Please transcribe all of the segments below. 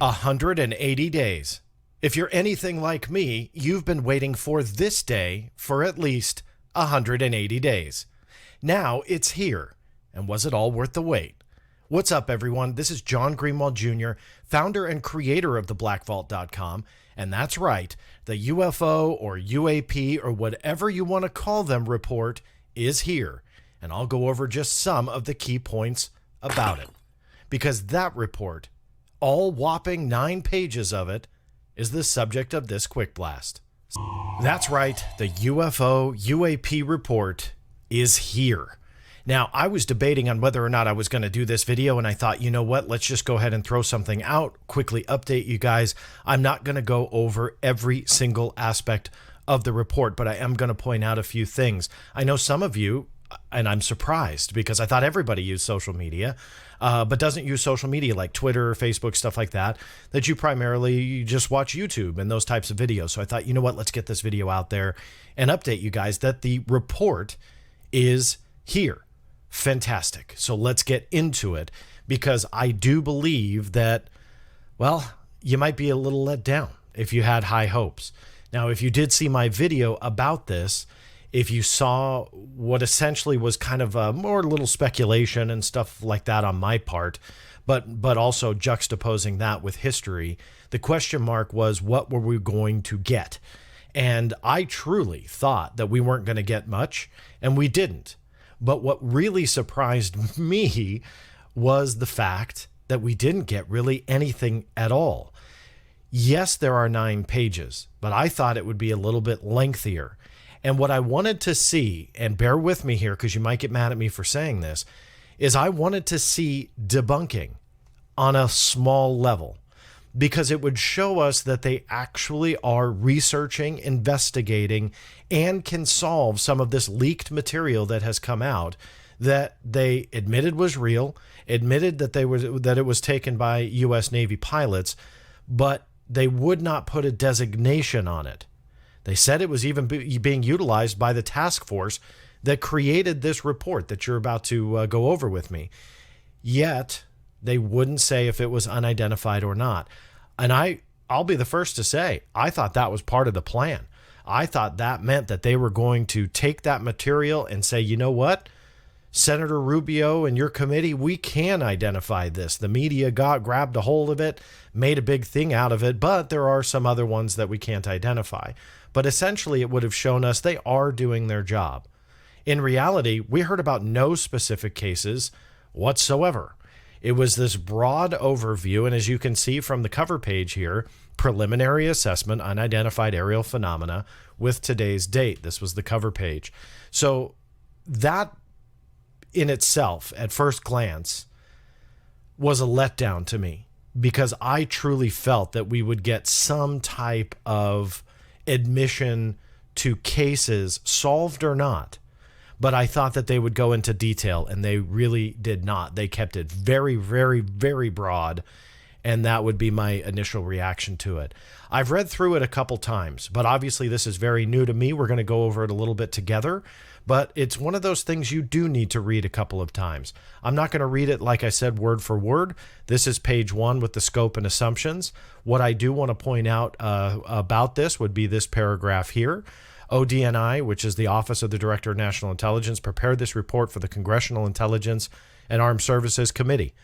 180 days. If you're anything like me, you've been waiting for this day for at least 180 days. Now it's here. And was it all worth the wait? What's up, everyone? This is John Greenewald Jr., founder and creator of theblackvault.com. And that's right, the UFO or UAP or whatever you want to call them report is here. And I'll go over just some of the key points about it. Because that report, all whopping 9 pages of it, is the subject of this quick blast. That's right, the UFO UAP report is here. Now, I was debating on whether or not I was going to do this video, and I thought, you know what, let's just go ahead and throw something out, quickly update you guys. I'm not going to go over every single aspect of the report, but I am going to point out a few things. I know some of you, and I'm surprised because I thought everybody used social media, but doesn't use social media like Twitter, Facebook, stuff like that, that you primarily just watch YouTube and those types of videos. So I thought, you know what, let's get this video out there and update you guys that the report is here. Fantastic. So let's get into it because I do believe that, well, you might be a little let down if you had high hopes. Now, if you did see my video about this, if you saw what essentially was kind of a more little speculation and stuff like that on my part, but also juxtaposing that with history, the question mark was, what were we going to get? And I truly thought that we weren't going to get much, and we didn't. But what really surprised me was the fact that we didn't get really anything at all. Yes, there are 9 pages, but I thought it would be a little bit lengthier. And what I wanted to see, and bear with me here because you might get mad at me for saying this, is I wanted to see debunking on a small level because it would show us that they actually are researching, investigating, and can solve some of this leaked material that has come out that they admitted was real, admitted that it was taken by U.S. Navy pilots, but they would not put a designation on it. They said it was even being utilized by the task force that created this report that you're about to go over with me. Yet, they wouldn't say if it was unidentified or not. And I'll be the first to say, I thought that was part of the plan. I thought that meant that they were going to take that material and say, you know what, Senator Rubio and your committee, we can identify this. The media grabbed a hold of it, made a big thing out of it, but there are some other ones that we can't identify. But essentially, it would have shown us they are doing their job. In reality, we heard about no specific cases whatsoever. It was this broad overview, and as you can see from the cover page here, preliminary assessment, unidentified aerial phenomena with today's date. This was the cover page. So that in itself, at first glance, was a letdown to me because I truly felt that we would get some type of admission to cases, solved or not. But I thought that they would go into detail, and they really did not. They kept it very, very, very broad, and that would be my initial reaction to it. I've read through it a couple times, but obviously this is very new to me. We're going to go over it a little bit together, but it's one of those things you do need to read a couple of times. I'm not going to read it, like I said, word for word. This is page 1 with the scope and assumptions. What I do want to point out about this would be this paragraph here. ODNI, which is the Office of the Director of National Intelligence, prepared this report for the Congressional Intelligence and Armed Services Committee.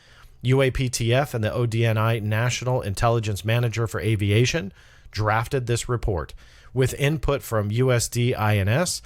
UAP-TF and the ODNI National Intelligence Manager for Aviation drafted this report with input from USD-INS,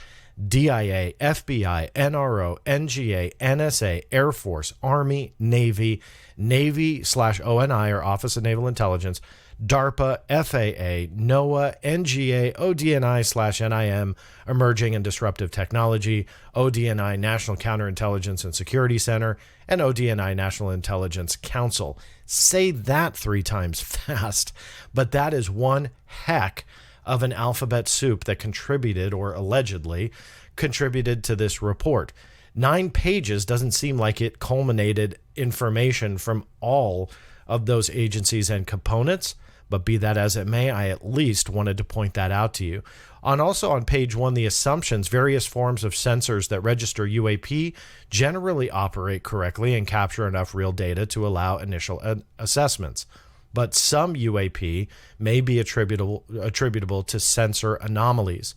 DIA, FBI, NRO, NGA, NSA, Air Force, Army, Navy, Navy/ONI or Office of Naval Intelligence, DARPA, FAA, NOAA, NGA, ODNI/NIM, Emerging and Disruptive Technology, ODNI National Counterintelligence and Security Center, and ODNI National Intelligence Council. Say that 3 times fast, but that is one heck of an alphabet soup that contributed, or allegedly contributed, to this report. 9 pages doesn't seem like it culminated information from all of those agencies and components, but be that as it may, I at least wanted to point that out to you. Also on page 1, the assumptions, various forms of sensors that register UAP generally operate correctly and capture enough real data to allow initial assessments. but some UAP may be attributable to sensor anomalies.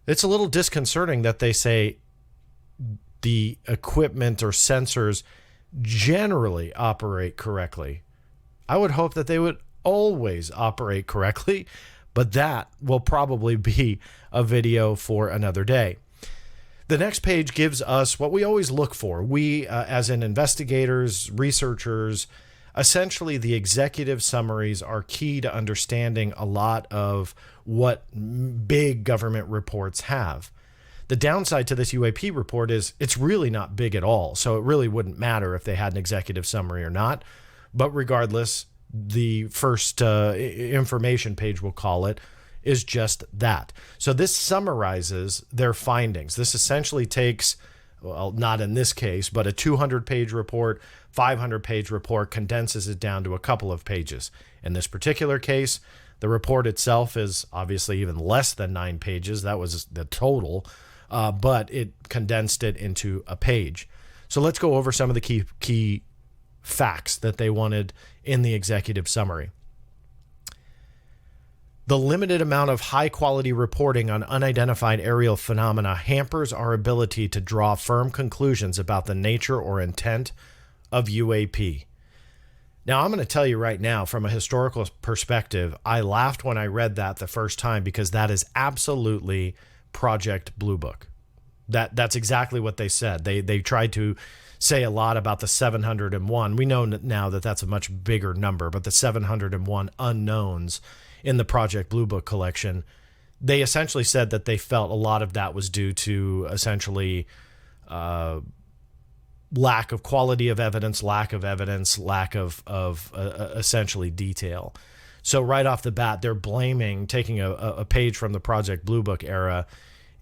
It's a little disconcerting that they say the equipment or sensors generally operate correctly. I would hope that they would always operate correctly, but that will probably be a video for another day. The next page gives us what we always look for. We, as in investigators, researchers, essentially the executive summaries are key to understanding a lot of what big government reports have. The downside to this UAP report is it's really not big at all, so it really wouldn't matter if they had an executive summary or not. But regardless, the first information page, we'll call it, is just that. So this summarizes their findings. This essentially takes, well, not in this case, but a 200-page report, 500-page report, condenses it down to a couple of pages. In this particular case, the report itself is obviously even less than 9 pages. That was the total, but it condensed it into a page. So let's go over some of the key facts that they wanted in the executive summary. The limited amount of high-quality reporting on unidentified aerial phenomena hampers our ability to draw firm conclusions about the nature or intent of UAP. Now, I'm going to tell you right now, from a historical perspective, I laughed when I read that the first time because that is absolutely Project Blue Book. That's exactly what they said. They tried to say a lot about the 701. We know now that that's a much bigger number, but the 701 unknowns in the Project Blue Book collection, they essentially said that they felt a lot of that was due to essentially lack of quality of evidence, lack of essentially detail. So right off the bat, they're blaming, taking a page from the Project Blue Book era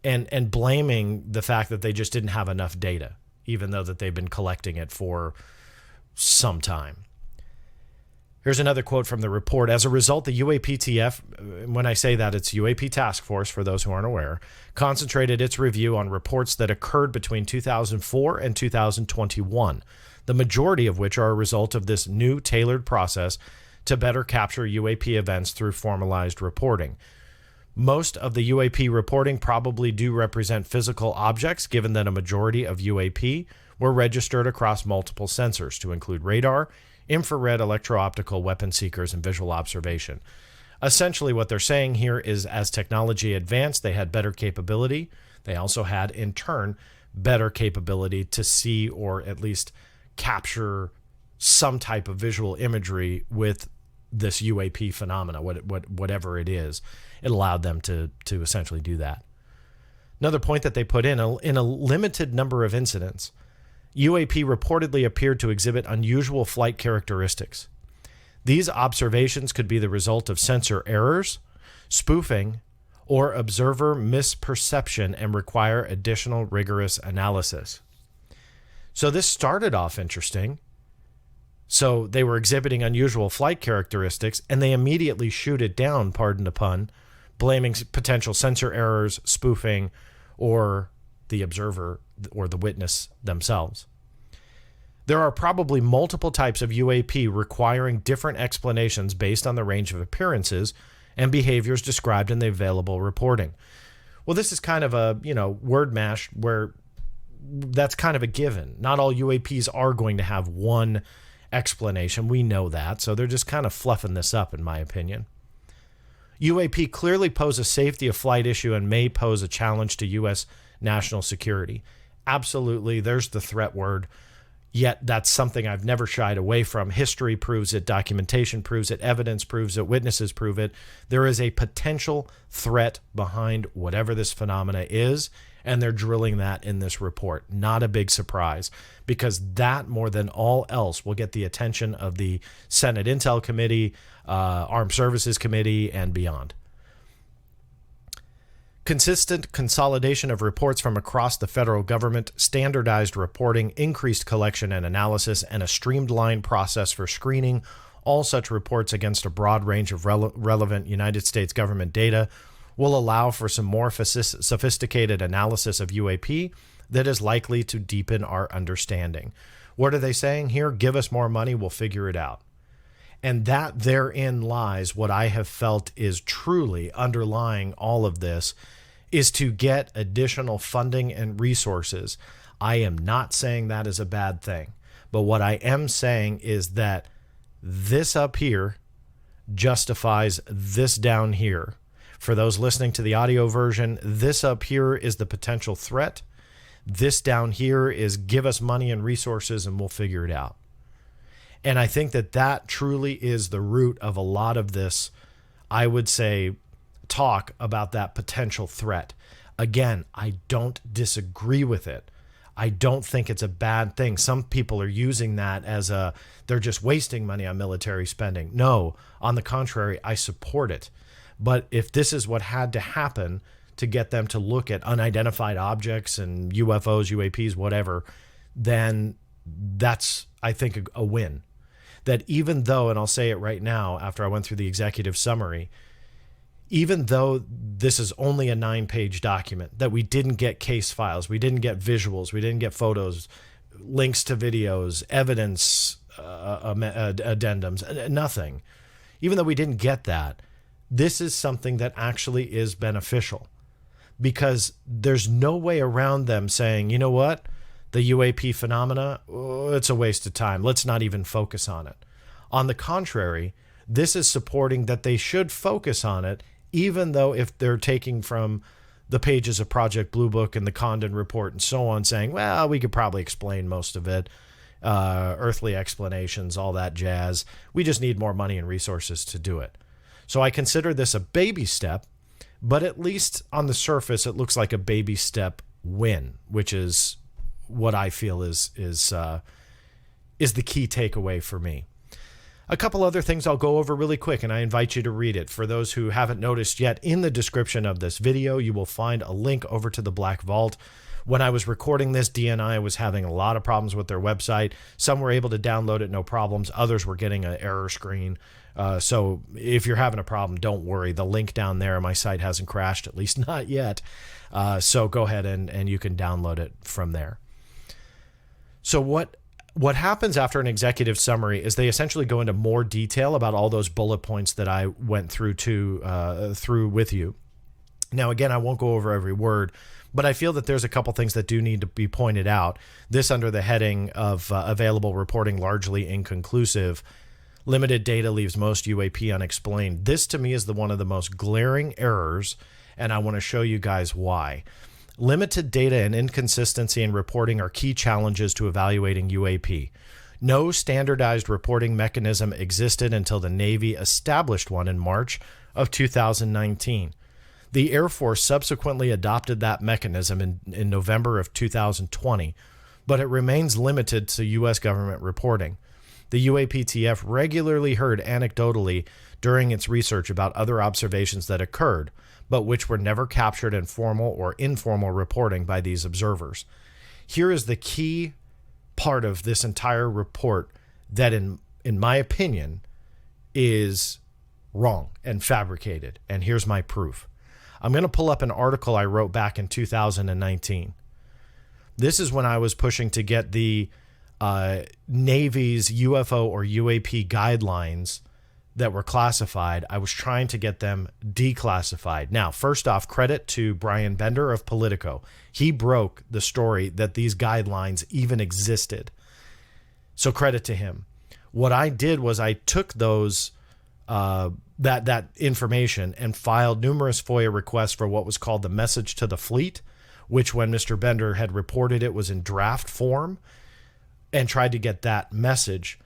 and blaming the fact that they just didn't have enough data, even though that they've been collecting it for some time. Here's another quote from the report. As a result, the UAP-TF, when I say that, it's UAP Task Force, for those who aren't aware, concentrated its review on reports that occurred between 2004 and 2021, the majority of which are a result of this new tailored process to better capture UAP events through formalized reporting. Most of the UAP reporting probably do represent physical objects, given that a majority of UAP were registered across multiple sensors, to include radar, infrared, electro-optical, weapon seekers, and visual observation. Essentially, what they're saying here is as technology advanced, they had better capability. They also had, in turn, better capability to see or at least capture some type of visual imagery with this UAP phenomena, whatever it is. It allowed them to essentially do that. Another point that they put in a limited number of incidents, UAP reportedly appeared to exhibit unusual flight characteristics. These observations could be the result of sensor errors, spoofing, or observer misperception and require additional rigorous analysis. So this started off interesting. So they were exhibiting unusual flight characteristics, and they immediately shoot it down, pardon the pun, blaming potential sensor errors, spoofing, or the observer or the witness themselves. There are probably multiple types of UAP requiring different explanations based on the range of appearances and behaviors described in the available reporting. Well, this is kind of a, word mash where that's kind of a given. Not all UAPs are going to have one explanation. We know that. So they're just kind of fluffing this up, in my opinion. UAP clearly pose a safety of flight issue and may pose a challenge to U.S. national security. Absolutely, there's the threat word. Yet that's something I've never shied away from. History proves it, documentation proves it, evidence proves it, witnesses prove it. There is a potential threat behind whatever this phenomena is, and they're drilling that in this report. Not a big surprise, because that, more than all else, will get the attention of the Senate Intel Committee, Armed Services Committee, and beyond. Consistent consolidation of reports from across the federal government, standardized reporting, increased collection and analysis, and a streamlined process for screening all such reports against a broad range of relevant United States government data will allow for some more sophisticated analysis of UAP that is likely to deepen our understanding. What are they saying here? Give us more money, we'll figure it out. And that therein lies what I have felt is truly underlying all of this, is to get additional funding and resources. I am not saying that is a bad thing, but what I am saying is that this up here justifies this down here. For those listening to the audio version, this up here is the potential threat. This down here is give us money and resources and we'll figure it out. And I think that that truly is the root of a lot of this, I would say, talk about that potential threat. Again, I don't disagree with it. I don't think it's a bad thing. Some people are using that as they're just wasting money on military spending. No, on the contrary, I support it. But if this is what had to happen to get them to look at unidentified objects and UFOs, UAPs, whatever, then that's, I think, a win. That even though, and I'll say it right now after I went through the executive summary, even though this is only a 9-page document, that we didn't get case files, we didn't get visuals, we didn't get photos, links to videos, evidence, addendums, nothing. Even though we didn't get that, this is something that actually is beneficial, because there's no way around them saying, you know what, the UAP phenomena, it's a waste of time. Let's not even focus on it. On the contrary, this is supporting that they should focus on it, even though if they're taking from the pages of Project Blue Book and the Condon Report and so on, saying, well, we could probably explain most of it, earthly explanations, all that jazz. We just need more money and resources to do it. So I consider this a baby step, but at least on the surface, it looks like a baby step win, which is what I feel is the key takeaway for me. A couple other things I'll go over really quick, and I invite you to read it. For those who haven't noticed yet, in the description of this video, you will find a link over to the Black Vault. When I was recording this, DNI was having a lot of problems with their website. Some were able to download it, no problems. Others were getting an error screen. So if you're having a problem, don't worry. The link down there, my site hasn't crashed, at least not yet. So go ahead and you can download it from there. So what happens after an executive summary is they essentially go into more detail about all those bullet points that I went through with you. Now, again, I won't go over every word, but I feel that there's a couple things that do need to be pointed out. This under the heading of available reporting largely inconclusive. Limited data leaves most UAP unexplained. This to me is one of the most glaring errors, and I want to show you guys why. Limited data and inconsistency in reporting are key challenges to evaluating UAP. No standardized reporting mechanism existed until the Navy established one in March of 2019. The Air Force subsequently adopted that mechanism in November of 2020, but it remains limited to U.S. government reporting. The UAP-TF regularly heard anecdotally during its research about other observations that occurred, but which were never captured in formal or informal reporting by these observers. Here is the key part of this entire report that, in my opinion, is wrong and fabricated. And here's my proof. I'm going to pull up an article I wrote back in 2019. This is when I was pushing to get the Navy's UFO or UAP guidelines that were classified. I was trying to get them declassified. Now, first off, credit to Brian Bender of Politico. He broke the story that these guidelines even existed. So credit to him. What I did was I took those that information and filed numerous FOIA requests for what was called the message to the fleet, which when Mr. Bender had reported it was in draft form, and tried to get that message.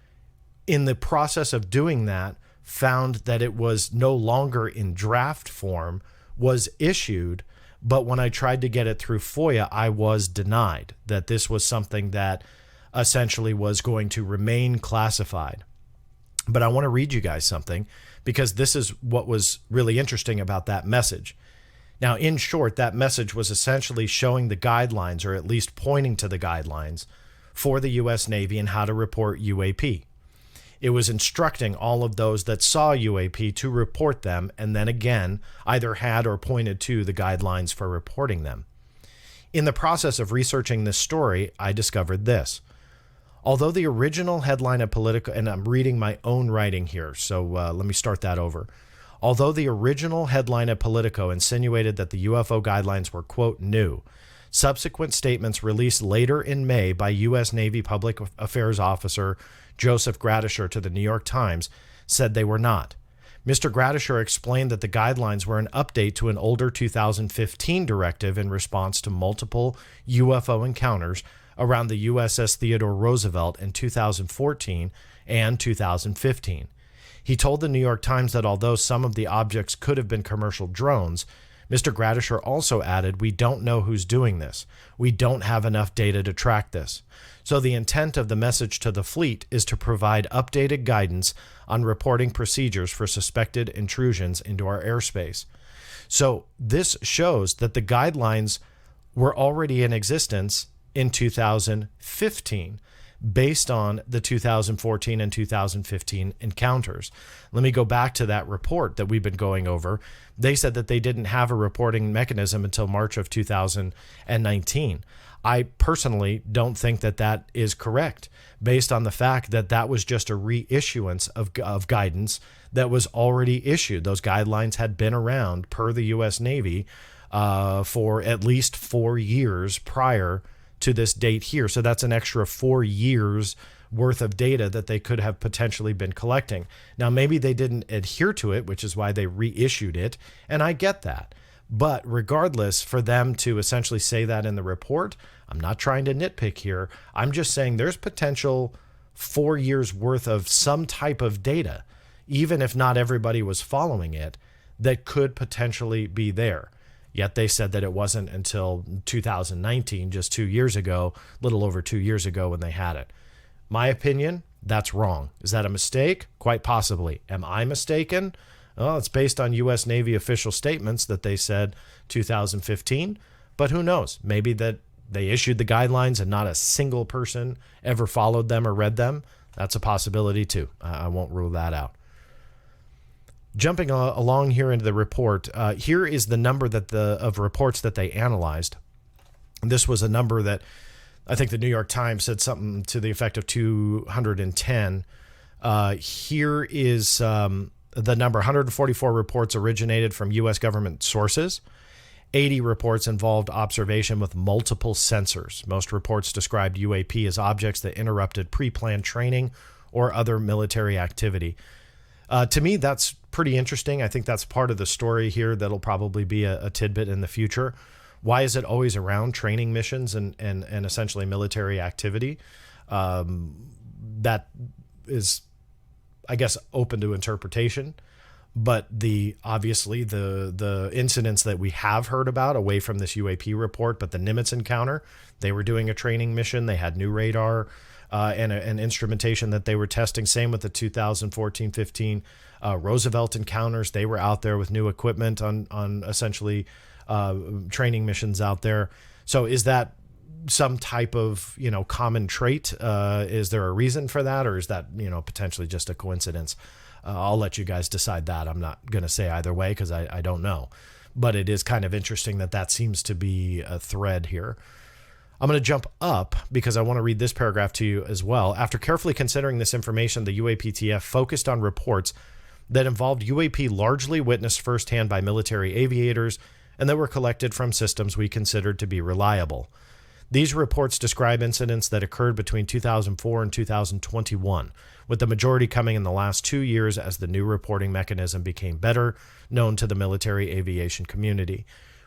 In the process of doing that, found that it was no longer in draft form, was issued, but when I tried to get it through FOIA, I was denied that this was something that essentially was going to remain classified. But I want to read you guys something, because this is what was really interesting about that message. Now, in short, that message was essentially showing the guidelines, or at least pointing to the guidelines, for the U.S. Navy and how to report UAP. It was instructing all of those that saw UAP to report them, and then again, either had or pointed to the guidelines for reporting them. In the process of researching this story, I discovered this. Although the original headline of Politico, and I'm reading my own writing here, so let me start that over. Although the original headline of Politico insinuated that the UFO guidelines were, quote, new, subsequent statements released later in May by U.S. Navy Public Affairs Officer Joseph Gradisher to the New York Times said they were not. Mr. Gradisher explained that the guidelines were an update to an older 2015 directive in response to multiple UFO encounters around the USS Theodore Roosevelt in 2014 and 2015. He told the New York Times that although some of the objects could have been commercial drones, Mr. Gradisher also added, "We don't know who's doing this. We don't have enough data to track this." So the intent of the message to the fleet is to provide updated guidance on reporting procedures for suspected intrusions into our airspace. So this shows that the guidelines were already in existence in 2015 based on the 2014 and 2015 encounters. Let me go back to that report that we've been going over. They said that they didn't have a reporting mechanism until March of 2019. I personally don't think that that is correct based on the fact that that was just a reissuance of guidance that was already issued. Those guidelines had been around per the U.S. Navy for at least 4 years prior to this date here. So that's an extra 4 years worth of data that they could have potentially been collecting. Now, maybe they didn't adhere to it, which is why they reissued it. And I get that. But regardless, for them to essentially say that in the report, I'm not trying to nitpick here. I'm just saying there's potential 4 years worth of some type of data, even if not everybody was following it, that could potentially be there. Yet they said that it wasn't until 2019, just 2 years ago, a little over 2 years ago when they had it. My opinion, that's wrong. Is that a mistake? Quite possibly. Am I mistaken? Well, it's based on U.S. Navy official statements that they said 2015, but who knows? Maybe that they issued the guidelines and not a single person ever followed them or read them. That's a possibility too. I won't rule that out. Jumping along here into the report, here is the number that of reports that they analyzed. This was a number that I think the New York Times said something to the effect of 210. Here is the number: 144 reports originated from U.S. government sources. 80 reports involved observation with multiple sensors. Most reports described UAP as objects that interrupted pre-planned training or other military activity. To me, that's pretty interesting. I think that's part of the story here that'll probably be a tidbit in the future. Why is it always around training missions and essentially military activity? That is, I guess, open to interpretation. But obviously the incidents that we have heard about away from this UAP report, but the Nimitz encounter, they were doing a training mission. They had new radar and instrumentation that they were testing. Same with the 2014-15 Roosevelt encounters. They were out there with new equipment on essentially training missions out there. So is that some type of, common trait? Is there a reason for that, or is that, potentially just a coincidence? I'll let you guys decide that. I'm not going to say either way because I don't know. But it is kind of interesting that seems to be a thread here. I'm going to jump up because I want to read this paragraph to you as well. After carefully considering this information, the UAP-TF focused on reports that involved UAP largely witnessed firsthand by military aviators and that were collected from systems we considered to be reliable. These reports describe incidents that occurred between 2004 and 2021, with the majority coming in the last 2 years as the new reporting mechanism became better known to the military aviation community.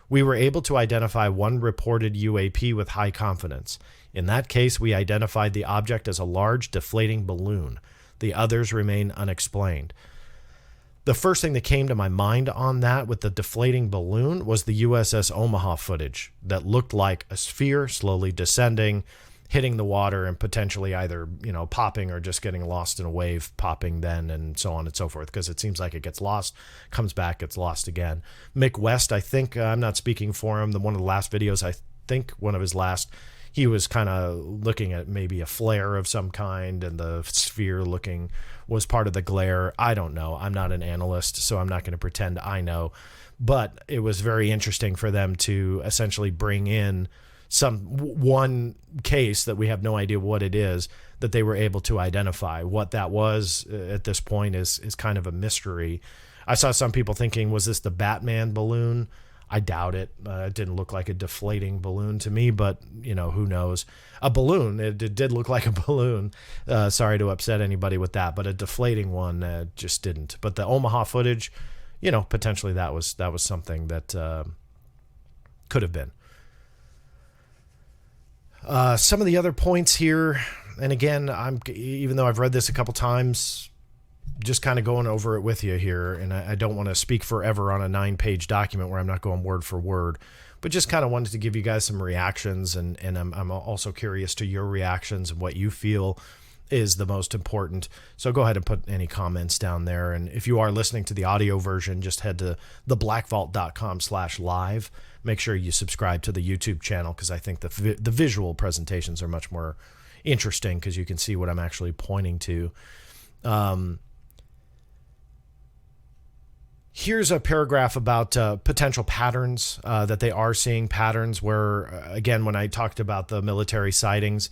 We were able to identify one reported UAP with high confidence. In that case, we identified the object as a large deflating balloon. The others remain unexplained. The first thing that came to my mind on that with the deflating balloon was the USS Omaha footage that looked like a sphere slowly descending, hitting the water and potentially either, popping or just getting lost in a wave, popping then and so on and so forth, because it seems like it gets lost, comes back, gets lost again. Mick West, I think, I'm not speaking for him, one of the last videos, I think one of his last, he was kind of looking at maybe a flare of some kind, and the sphere looking was part of the glare. I don't know. I'm not an analyst, so I'm not going to pretend I know. But it was very interesting for them to essentially bring in one case that we have no idea what it is that they were able to identify. What that was at this point is kind of a mystery. I saw some people thinking, was this the Batman balloon? I doubt it. It didn't look like a deflating balloon to me, but who knows? A balloon, it did look like a balloon. Sorry to upset anybody with that, but a deflating one just didn't. But the Omaha footage, potentially that was something that could have been. Some of the other points here, and again, even though I've read this a couple times, just kind of going over it with you here, and I don't want to speak forever on a 9-page document where I'm not going word for word, but just kind of wanted to give you guys some reactions, and I'm also curious to your reactions and what you feel is the most important. So go ahead and put any comments down there, and if you are listening to the audio version, just head to theblackvault.com/live. Make sure you subscribe to the YouTube channel, because I think the visual presentations are much more interesting because you can see what I'm actually pointing to. Here's a paragraph about potential patterns, that they are seeing patterns where, again, when I talked about the military sightings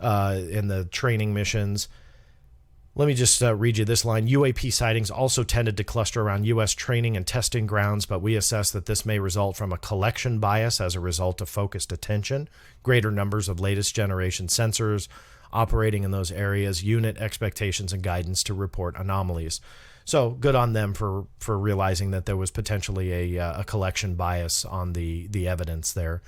in the training missions, let me just read you this line. UAP sightings also tended to cluster around U.S. training and testing grounds, but we assess that this may result from a collection bias as a result of focused attention, greater numbers of latest generation sensors operating in those areas, unit expectations, and guidance to report anomalies. So good on them for realizing that there was potentially a collection bias on the evidence there.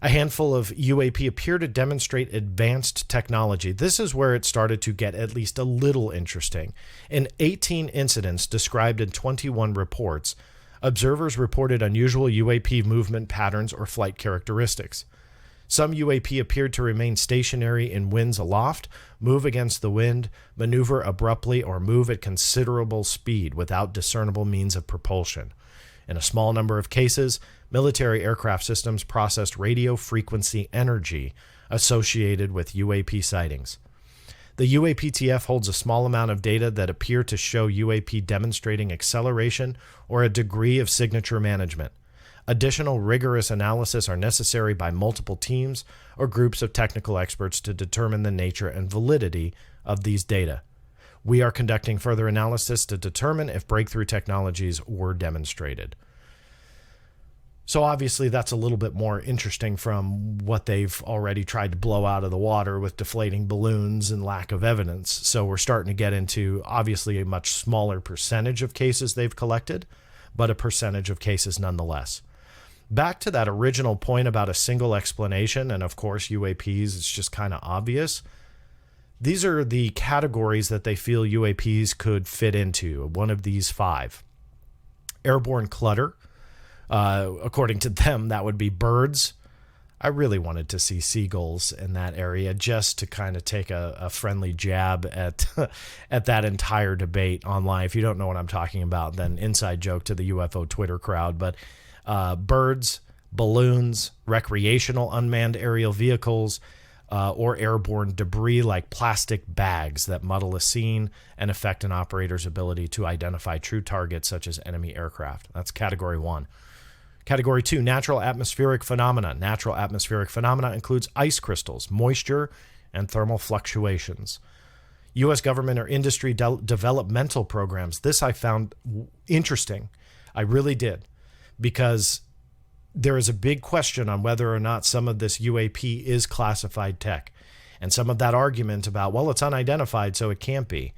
A handful of UAP appear to demonstrate advanced technology. This is where it started to get at least a little interesting. In 18 incidents described in 21 reports, observers reported unusual UAP movement patterns or flight characteristics. Some UAP appeared to remain stationary in winds aloft, move against the wind, maneuver abruptly, or move at considerable speed without discernible means of propulsion. In a small number of cases, military aircraft systems processed radio frequency energy associated with UAP sightings. The UAP-TF holds a small amount of data that appear to show UAP demonstrating acceleration or a degree of signature management. Additional rigorous analysis are necessary by multiple teams or groups of technical experts to determine the nature and validity of these data. We are conducting further analysis to determine if breakthrough technologies were demonstrated. So obviously that's a little bit more interesting from what they've already tried to blow out of the water with deflating balloons and lack of evidence. So we're starting to get into obviously a much smaller percentage of cases they've collected, but a percentage of cases nonetheless. Back to that original point about a single explanation, and of course UAPs, it's just kind of obvious. These are the categories that they feel UAPs could fit into, one of these 5. Airborne clutter. According to them, that would be birds. I really wanted to see seagulls in that area just to kind of take a friendly jab at at that entire debate online. If you don't know what I'm talking about, then inside joke to the UFO Twitter crowd. But birds, balloons, recreational unmanned aerial vehicles, or airborne debris like plastic bags that muddle a scene and affect an operator's ability to identify true targets such as enemy aircraft. That's category 1. Category 2, natural atmospheric phenomena. Natural atmospheric phenomena includes ice crystals, moisture, and thermal fluctuations. U.S. government or industry developmental programs. This I found interesting. I really did, because there is a big question on whether or not some of this UAP is classified tech. And some of that argument about, well, it's unidentified, so it can't be.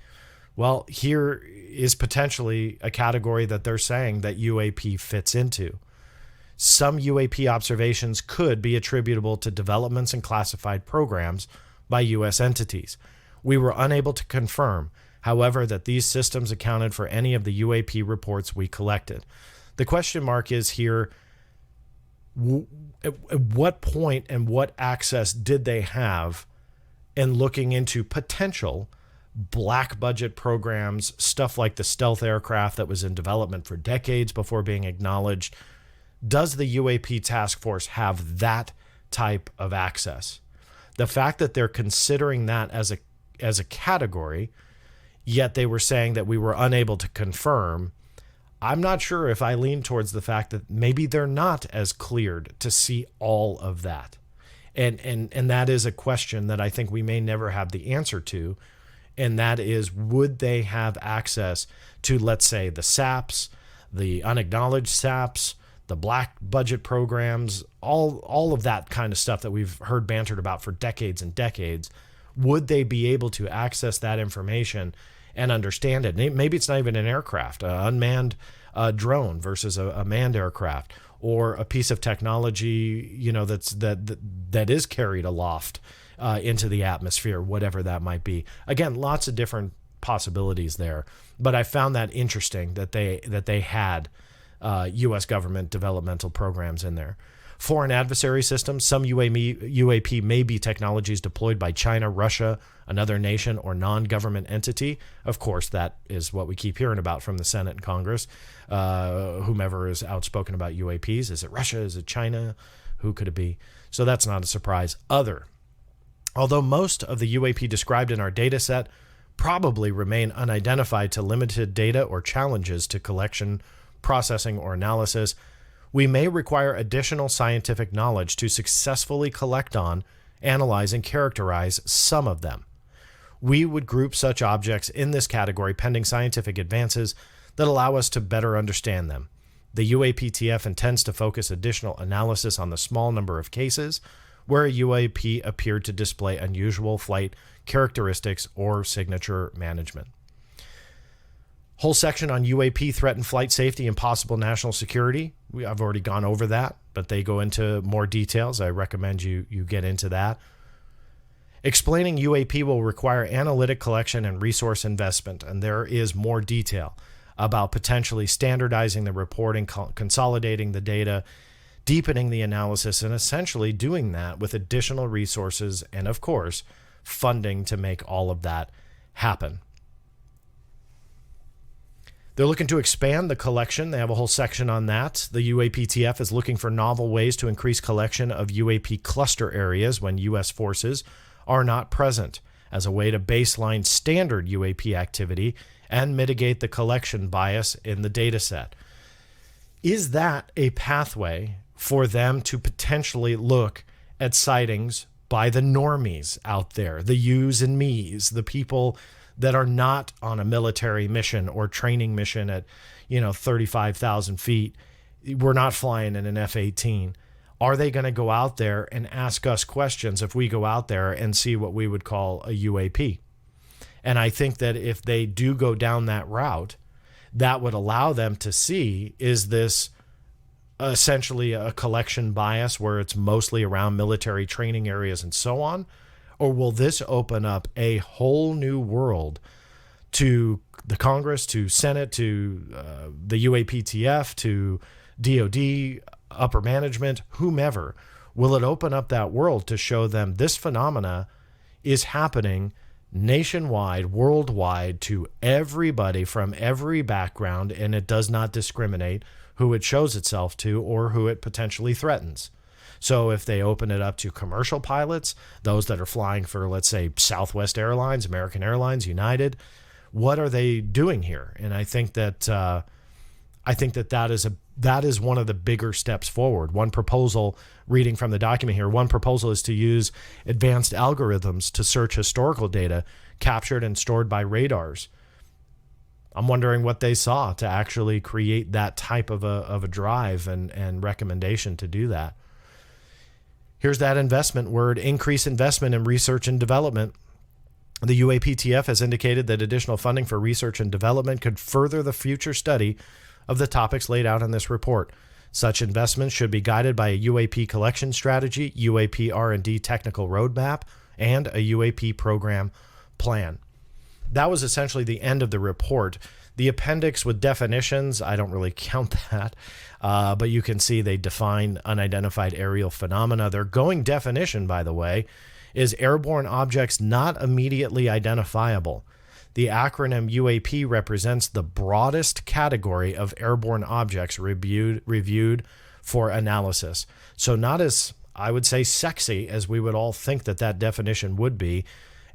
Well, here is potentially a category that they're saying that UAP fits into. Some UAP observations could be attributable to developments in classified programs by U.S. entities. We were unable to confirm, however, that these systems accounted for any of the UAP reports we collected. The question mark is here, at what point and what access did they have in looking into potential black budget programs, stuff like the stealth aircraft that was in development for decades before being acknowledged? Does the UAP task force have that type of access? The fact that they're considering that as a category, yet they were saying that we were unable to confirm, I'm not sure if I lean towards the fact that maybe they're not as cleared to see all of that. And that is a question that I think we may never have the answer to. And that is, would they have access to, let's say, the SAPs, the unacknowledged SAPs, the black budget programs, all of that kind of stuff that we've heard bantered about for decades and decades? Would they be able to access that information and understand it? Maybe it's not even an aircraft, an unmanned drone versus a manned aircraft, or a piece of technology, that is carried aloft into the atmosphere, whatever that might be. Again, lots of different possibilities there, but I found that interesting that they had U.S. government developmental programs in there. Foreign adversary systems. Some UAP may be technologies deployed by China, Russia, another nation, or non-government entity. Of course, that is what we keep hearing about from the Senate and Congress. Whomever is outspoken about UAPs. Is it Russia? Is it China? Who could it be? So that's not a surprise. Other. Although most of the UAP described in our data set probably remain unidentified to limited data or challenges to collection, processing, or analysis, we may require additional scientific knowledge to successfully collect on, analyze, and characterize some of them. We would group such objects in this category pending scientific advances that allow us to better understand them. The UAP-TF intends to focus additional analysis on the small number of cases where a UAP appeared to display unusual flight characteristics or signature management. Whole section on UAP threatened flight safety and possible national security. I've already gone over that, but they go into more details. I recommend you get into that. Explaining UAP will require analytic collection and resource investment, and there is more detail about potentially standardizing the reporting, consolidating the data, deepening the analysis, and essentially doing that with additional resources and, of course, funding to make all of that happen. They're looking to expand the collection. They have a whole section on that. The UAP-TF is looking for novel ways to increase collection of UAP cluster areas when U.S. forces are not present, as a way to baseline standard UAP activity and mitigate the collection bias in the data set. Is that a pathway for them to potentially look at sightings by the normies out there, the yous and me's, the people that are not on a military mission or training mission at 35,000 feet? We're not flying in an F-18. Are they going to go out there and ask us questions if we go out there and see what we would call a UAP? And I think that if they do go down that route, that would allow them to see, is this essentially a collection bias where it's mostly around military training areas and so on? Or will this open up a whole new world to the Congress, to Senate, to the UAP-TF, to DOD, upper management, whomever? Will it open up that world to show them this phenomena is happening nationwide, worldwide, to everybody from every background, and it does not discriminate who it shows itself to or who it potentially threatens? So if they open it up to commercial pilots, those that are flying for, let's say, Southwest Airlines, American Airlines, United, what are they doing here? And I think that that is one of the bigger steps forward. One proposal, reading from the document here, one proposal is to use advanced algorithms to search historical data captured and stored by radars. I'm wondering what they saw to actually create that type of a drive and recommendation to do that. Here's that investment word: increase investment in research and development. The UAP-TF has indicated that additional funding for research and development could further the future study of the topics laid out in this report. Such investments should be guided by a UAP collection strategy, UAP R&D technical roadmap, and a UAP program plan. That was essentially the end of the report. The appendix with definitions, I don't really count that, but you can see they define unidentified aerial phenomena. Their going definition, by the way, is airborne objects not immediately identifiable. The acronym UAP represents the broadest category of airborne objects reviewed for analysis. So not as, I would say, sexy as we would all think that definition would be.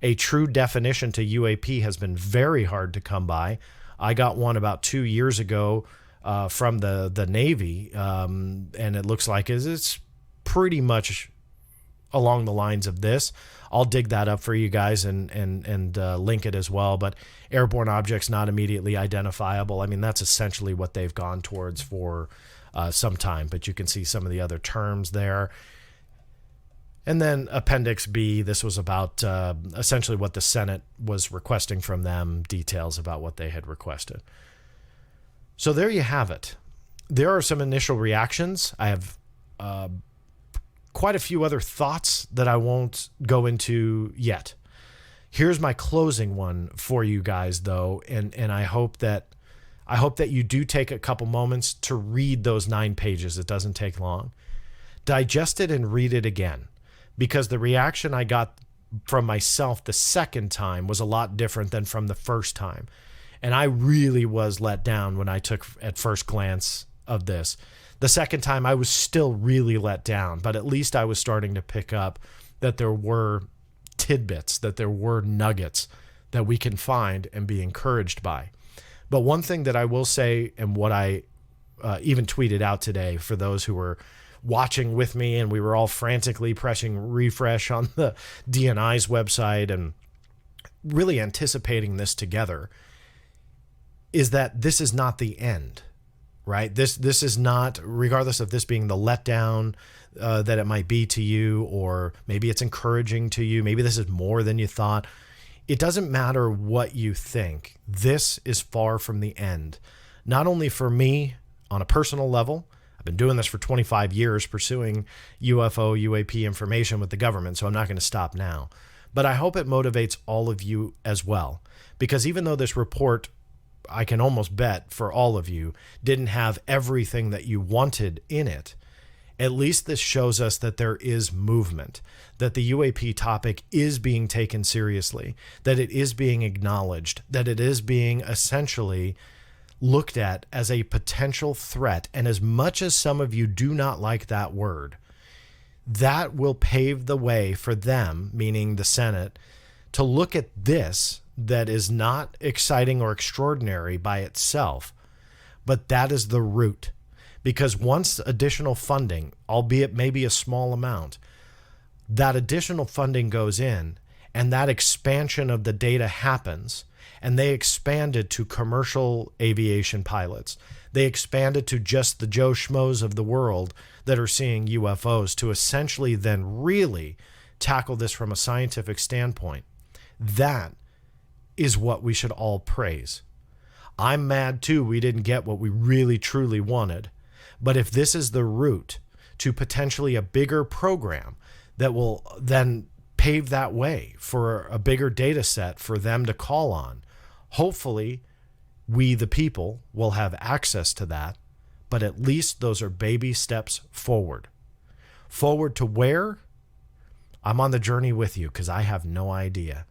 A true definition to UAP has been very hard to come by. I got one about 2 years ago from the Navy, and it looks like it's pretty much along the lines of this. I'll dig that up for you guys and link it as well. But airborne objects not immediately identifiable. I mean, that's essentially what they've gone towards for some time. But you can see some of the other terms there. And then Appendix B, this was about essentially what the Senate was requesting from them, details about what they had requested. So there you have it. There are some initial reactions. I have quite a few other thoughts that I won't go into yet. Here's my closing one for you guys, though, and I hope that you do take a couple moments to read those 9 pages. It doesn't take long. Digest it and read it again, because the reaction I got from myself the second time was a lot different than from the first time. And I really was let down when I took at first glance of this. The second time I was still really let down, but at least I was starting to pick up that there were tidbits, that there were nuggets that we can find and be encouraged by. But one thing that I will say, and what I even tweeted out today for those who were watching with me, and we were all frantically pressing refresh on the DNI's website and really anticipating this together, is that this is not the end. Right? This is not, regardless of this being the letdown that it might be to you, or maybe it's encouraging to you, maybe this is more than you thought. It doesn't matter what you think. This is far from the end. Not only for me on a personal level, I've been doing this for 25 years, pursuing UFO, UAP information with the government, so I'm not going to stop now. But I hope it motivates all of you as well, because even though this report, I can almost bet for all of you, didn't have everything that you wanted in it, at least this shows us that there is movement, that the UAP topic is being taken seriously, that it is being acknowledged, that it is being essentially looked at as a potential threat. And as much as some of you do not like that word, that will pave the way for them, meaning the Senate, to look at this that is not exciting or extraordinary by itself, but that is the root. Because once additional funding, albeit maybe a small amount, that additional funding goes in and that expansion of the data happens, and they expanded to commercial aviation pilots. They expanded to just the Joe Schmoes of the world that are seeing UFOs, to essentially then really tackle this from a scientific standpoint. That is what we should all praise. I'm mad too we didn't get what we really truly wanted. But if this is the route to potentially a bigger program that will then pave that way for a bigger data set for them to call on, hopefully we the people will have access to that. But at least those are baby steps forward. Forward to where? I'm on the journey with you, because I have no idea.